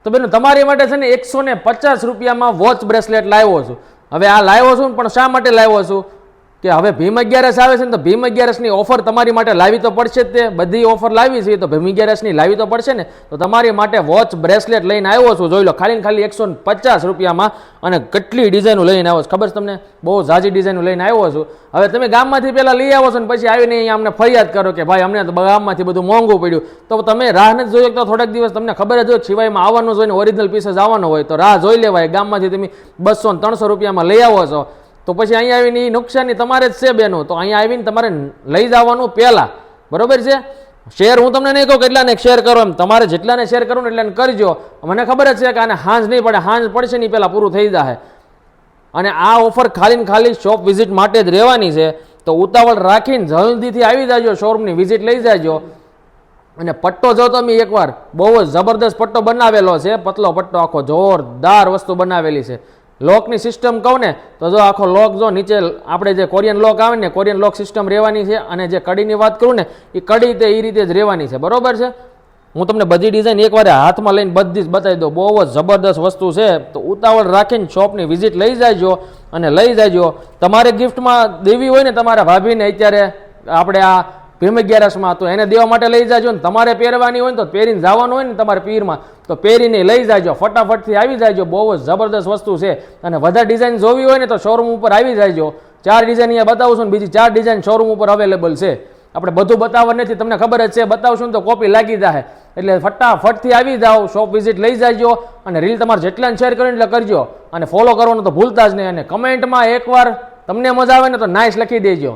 તો બેન તમારી માટે છે ને 150 રૂપિયામાં વોચ બ્રેસલેટ લાવ્યો છું. હવે આ લાવ્યો છું પણ શા માટે લાવ્યો છું કે હવે ભીમ 11 આવે છે ને તો ભીમ 11 ની ઓફર તમારી માટે લાવી તો પડશે જ. તે બધી ઓફર લાવી છે તો ભીમ 11 ની લાવી તો પડશે ને. તો તમારી માટે વોચ બ્રેસલેટ લઈને આવ્યો છું. જોઈ લો ખાલી ખાલી 150 રૂપિયામાં અને કેટલી ડિઝાઇનો લઈને આવ્યો છું ખબર છે તમને? બહુ ઝાઝી ડિઝાઇનો લઈને આવ્યો છું. હવે તમે ગામમાંથી પહેલાં લઈ આવો છો ને પછી આવીને અહીંયા અમને ફરિયાદ કરો કે ભાઈ અમને તો ગામમાંથી બધું મોંઘું પડ્યું. તો તમે રાહ નથી જોઈ તો થોડાક દિવસ તમને ખબર જ હોય સિવાયમાં આવવાનું જ હોય ને ઓરિજિનલ પીસીસ આવવાનો હોય તો રાહ જોઈ લેવાય. ગામમાંથી તમે 200 ને 300 રૂપિયામાં લઈ આવો છો તો પછી અહીંયા આવીને એ નુકસાની તમારે જ છે બેનો. તો અહીંયા આવીને તમારે લઈ જવાનું પહેલાં, બરોબર છે? શેર હું તમને નહીં કહું કેટલાને શેર કરો એમ, તમારે જેટલાને શેર કરવું ને એટલાને કરજો. મને ખબર જ છે કે આને હાંજ નહીં પડે, હાંજ પડશે નહીં પહેલાં પૂરું થઈ જાય. અને આ ઓફર ખાલી ને ખાલી શોપ વિઝિટ માટે જ રહેવાની છે. તો ઉતાવળ રાખીને જલ્દીથી આવી જાજો, શોરૂમની વિઝિટ લઈ જાજો. અને પટ્ટો જો તમે એકવાર બહુ જ જબરદસ્ત પટ્ટો બનાવેલો છે, પતલો પટ્ટો, આખો જોરદાર વસ્તુ બનાવેલી છે. લોકની સિસ્ટમ કહું ને તો જો આખો લોક જો નીચે આપણે જે કોરિયન લોક આવે ને કોરિયન લોક સિસ્ટમ રહેવાની છે. અને જે કડીની વાત કરું ને એ કડી તે એ રીતે જ રહેવાની છે, બરોબર છે? હું તમને બધી ડિઝાઇન એકવાર હાથમાં લઈને બધી જ બતાવી દઉં. બહુ જ જબરદસ્ત વસ્તુ છે. તો ઉતાવળ રાખીને શોપની વિઝિટ લઈ જાયજો અને લઈ જાયજો. તમારે ગિફ્ટમાં દેવી હોય ને તમારા ભાભીને અત્યારે આપણે આ ભીમ 11માં તો એને દેવા માટે લઈ જાજો. ને તમારે પહેરવાની હોય ને તો પહેરીને જવાનું હોય ને તમારે પીરમાં તો પહેરીને લઈ જાયજો. ફટાફટથી આવી જાયજો. બહુ જ જબરદસ્ત વસ્તુ છે. અને વધારે ડિઝાઇન જોવી હોય ને તો શોરૂમ ઉપર આવી જાયજો. 4 ડિઝાઇન અહીંયા બતાવું છું ને બીજી 4 ડિઝાઇન શોરૂમ ઉપર અવેલેબલ છે. આપણે બધું બતાવવા નથી, તમને ખબર જ છે. બતાવશું ને તો કોપી લાગી જાય. એટલે ફટાફટથી આવી જાઓ, શોપ વિઝિટ લઈ જાયજો. અને રીલ તમારે જેટલાને શેર કરીને એટલે કરજો. અને ફોલો કરવાનું તો ભૂલતા જ નહીં. અને કમેન્ટમાં એકવાર તમને મજા આવે ને તો નાઇસ લખી દેજો.